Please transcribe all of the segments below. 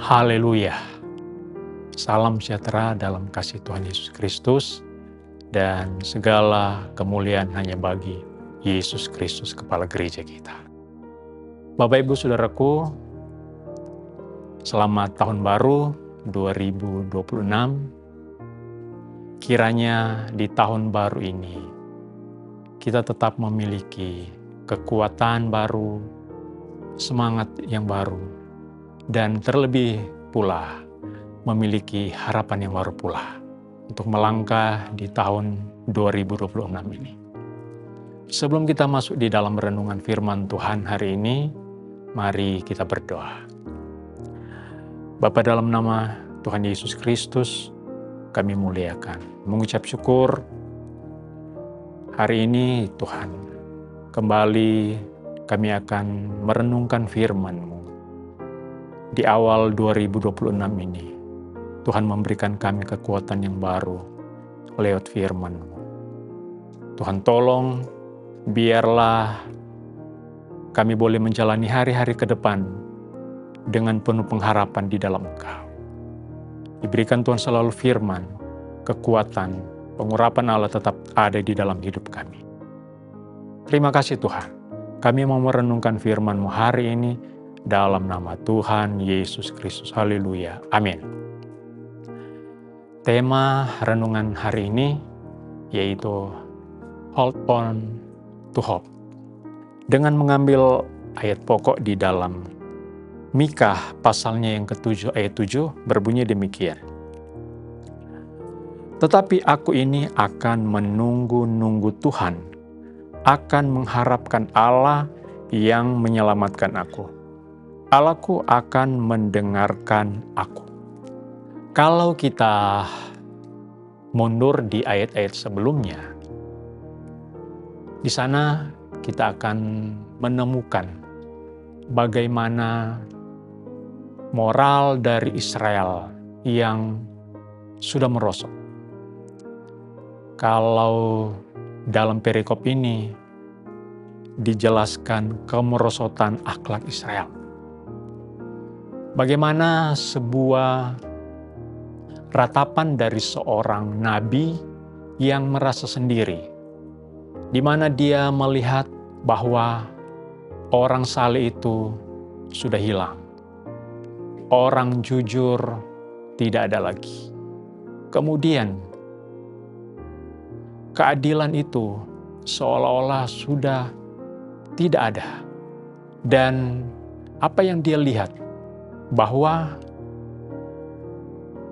Haleluya. Salam sejahtera dalam kasih Tuhan Yesus Kristus, dan segala kemuliaan hanya bagi Yesus Kristus, Kepala Gereja kita. Bapak Ibu Saudaraku, selamat Tahun Baru 2026. Kiranya di tahun baru ini kita tetap memiliki kekuatan baru, semangat yang baru, dan terlebih pula memiliki harapan yang baru pula untuk melangkah di tahun 2026 ini. Sebelum kita masuk di dalam renungan firman Tuhan hari ini, mari kita berdoa. Bapa, dalam nama Tuhan Yesus Kristus, kami muliakan, mengucap syukur hari ini Tuhan. Kembali kami akan merenungkan firman-Mu. Di awal 2026 ini, Tuhan memberikan kami kekuatan yang baru lewat firman-Mu. Tuhan tolong, biarlah kami boleh menjalani hari-hari ke depan dengan penuh pengharapan di dalam Engkau. Diberikan Tuhan selalu firman, kekuatan, pengurapan Allah tetap ada di dalam hidup kami. Terima kasih Tuhan, kami mau merenungkan firman-Mu hari ini dalam nama Tuhan Yesus Kristus. Haleluya. Amin. Tema renungan hari ini yaitu Hold on to Hope. Dengan mengambil ayat pokok di dalam Mika pasalnya yang ke-7 ayat 7 berbunyi demikian. Tetapi aku ini akan menunggu-nunggu Tuhan, akan mengharapkan Allah yang menyelamatkan aku. Allahku akan mendengarkan aku. Kalau kita mundur di ayat-ayat sebelumnya, di sana kita akan menemukan bagaimana moral dari Israel yang sudah merosot. Kalau dalam perikop ini dijelaskan kemerosotan akhlak Israel. Bagaimana sebuah ratapan dari seorang nabi yang merasa sendiri, di mana dia melihat bahwa orang saleh itu sudah hilang. Orang jujur tidak ada lagi. Kemudian keadilan itu seolah-olah sudah tidak ada. Dan apa yang dia lihat, bahwa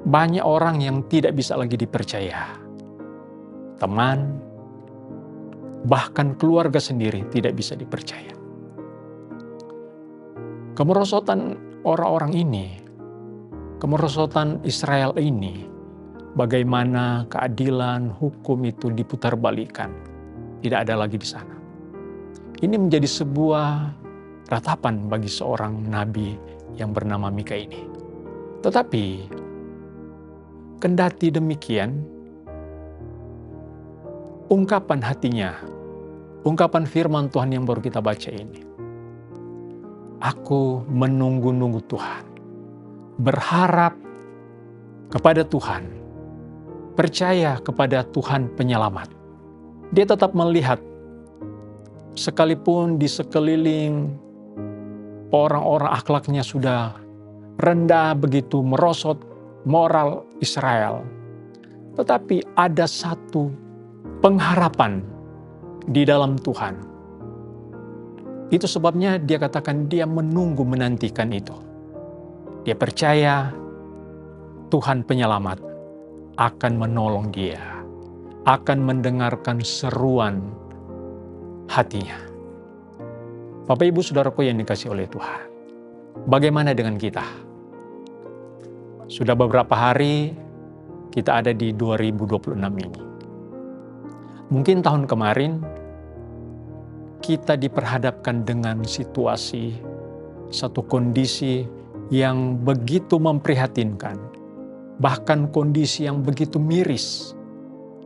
banyak orang yang tidak bisa lagi dipercaya. Teman, bahkan keluarga sendiri tidak bisa dipercaya. Kemerosotan orang-orang ini, kemerosotan Israel ini, bagaimana keadilan hukum itu diputarbalikkan, tidak ada lagi di sana. Ini menjadi sebuah ratapan bagi seorang nabi yang bernama Mika ini. Tetapi kendati demikian, ungkapan hatinya, ungkapan firman Tuhan yang baru kita baca ini, aku menunggu-nunggu Tuhan, berharap kepada Tuhan, percaya kepada Tuhan penyelamat. Dia tetap melihat, sekalipun di sekeliling orang-orang akhlaknya sudah rendah, begitu merosot moral Israel, tetapi ada satu pengharapan di dalam Tuhan. Itu sebabnya dia katakan dia menunggu, menantikan itu. Dia percaya Tuhan penyelamat akan menolong dia, akan mendengarkan seruan hatinya. Bapak Ibu Saudaraku yang dikasihi oleh Tuhan, bagaimana dengan kita? Sudah beberapa hari kita ada di 2026 ini. Mungkin tahun kemarin kita diperhadapkan dengan situasi, satu kondisi yang begitu memprihatinkan, bahkan kondisi yang begitu miris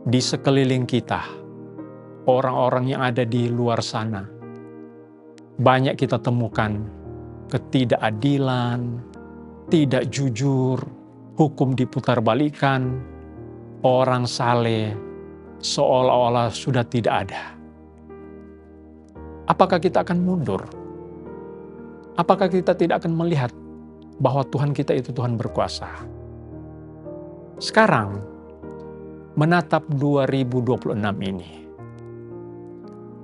di sekeliling kita. Orang-orang yang ada di luar sana, banyak kita temukan ketidakadilan, tidak jujur, hukum diputarbalikan, orang saleh seolah-olah sudah tidak ada. Apakah kita akan mundur? Apakah kita tidak akan melihat bahwa Tuhan kita itu Tuhan berkuasa? Sekarang, menatap 2026 ini,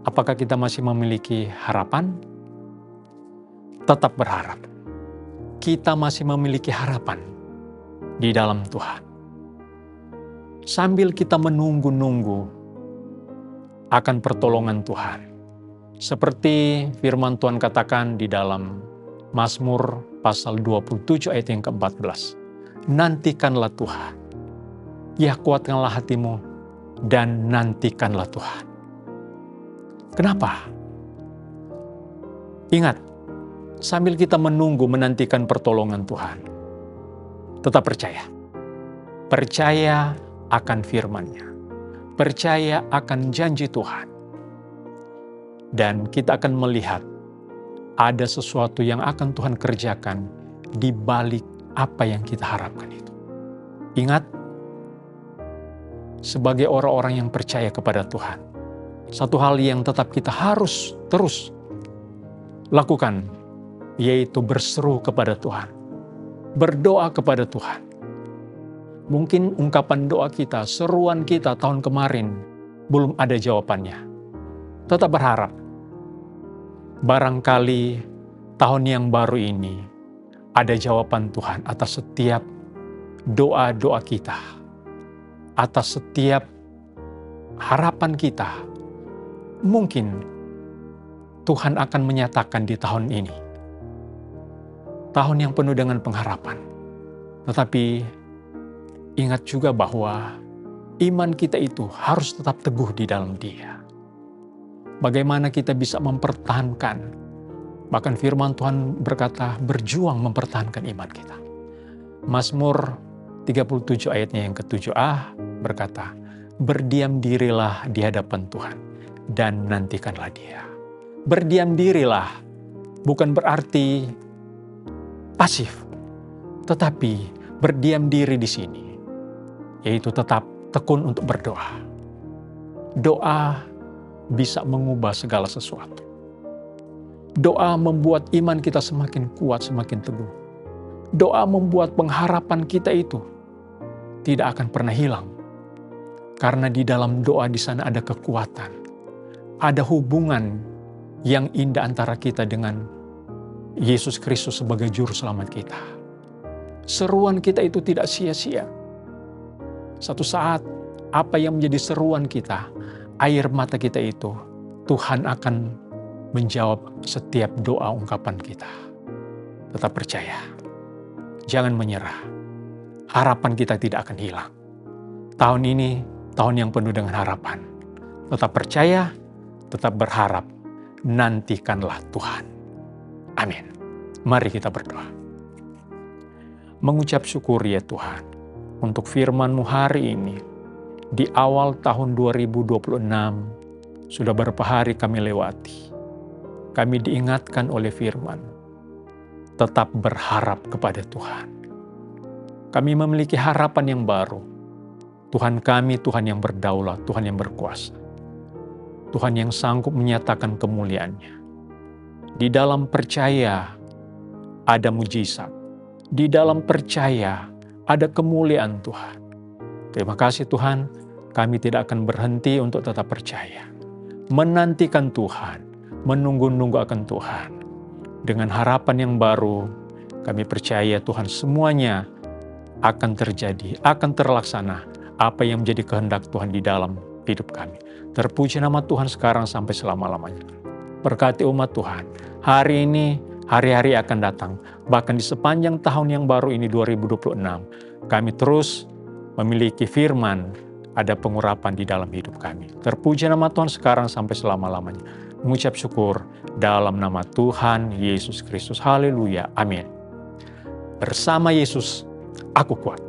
apakah kita masih memiliki harapan? Tetap berharap. Kita masih memiliki harapan di dalam Tuhan. Sambil kita menunggu-nunggu akan pertolongan Tuhan. Seperti firman Tuhan katakan di dalam Mazmur pasal 27 ayat yang ke-14. Nantikanlah Tuhan. Ya, kuatkanlah hatimu dan nantikanlah Tuhan. Kenapa? Ingat, sambil kita menunggu menantikan pertolongan Tuhan, tetap percaya. Percaya akan firman-Nya. Percaya akan janji Tuhan. Dan kita akan melihat ada sesuatu yang akan Tuhan kerjakan di balik apa yang kita harapkan itu. Ingat, sebagai orang-orang yang percaya kepada Tuhan, satu hal yang tetap kita harus terus lakukan, yaitu berseru kepada Tuhan, berdoa kepada Tuhan. Mungkin ungkapan doa kita, seruan kita tahun kemarin belum ada jawabannya. Tetap berharap. Barangkali tahun yang baru ini ada jawaban Tuhan atas setiap doa-doa kita, atas setiap harapan kita. Mungkin Tuhan akan menyatakan di tahun ini, tahun yang penuh dengan pengharapan. Tetapi ingat juga bahwa iman kita itu harus tetap teguh di dalam Dia. Bagaimana kita bisa mempertahankan, bahkan firman Tuhan berkata, berjuang mempertahankan iman kita. Mazmur 37 ayatnya yang ke-7a berkata, berdiam dirilah di hadapan Tuhan dan nantikanlah Dia. Berdiam dirilah bukan berarti pasif, tetapi berdiam diri di sini, yaitu tetap tekun untuk berdoa. Doa bisa mengubah segala sesuatu. Doa membuat iman kita semakin kuat, semakin teguh. Doa membuat pengharapan kita itu tidak akan pernah hilang. Karena di dalam doa di sana ada kekuatan. Ada hubungan yang indah antara kita dengan Yesus Kristus sebagai juru selamat kita. Seruan kita itu tidak sia-sia. Satu saat, apa yang menjadi seruan kita, air mata kita itu, Tuhan akan menjawab setiap doa ungkapan kita. Tetap percaya. Jangan menyerah. Harapan kita tidak akan hilang. Tahun ini, tahun yang penuh dengan harapan. Tetap percaya, tetap berharap. Nantikanlah Tuhan. Amin. Mari kita berdoa. Mengucap syukur ya Tuhan, untuk firman-Mu hari ini. Di awal tahun 2026, sudah berapa hari kami lewati. Kami diingatkan oleh firman, tetap berharap kepada Tuhan. Kami memiliki harapan yang baru. Tuhan kami, Tuhan yang berdaulat, Tuhan yang berkuasa. Tuhan yang sanggup menyatakan kemuliaan-Nya. Di dalam percaya ada mujizat. Di dalam percaya ada kemuliaan Tuhan. Terima kasih Tuhan, kami tidak akan berhenti untuk tetap percaya. Menantikan Tuhan, menunggu-nunggu akan Tuhan. Dengan harapan yang baru, kami percaya Tuhan semuanya akan terjadi, akan terlaksana apa yang menjadi kehendak Tuhan di dalam hidup kami. Terpuji nama Tuhan sekarang sampai selama-lamanya. Berkati umat Tuhan, hari ini, hari-hari akan datang. Bahkan di sepanjang tahun yang baru ini 2026, kami terus memiliki firman, ada pengurapan di dalam hidup kami. Terpuji nama Tuhan sekarang sampai selama-lamanya. Mengucap syukur dalam nama Tuhan Yesus Kristus. Haleluya. Amin. Bersama Yesus, aku kuat.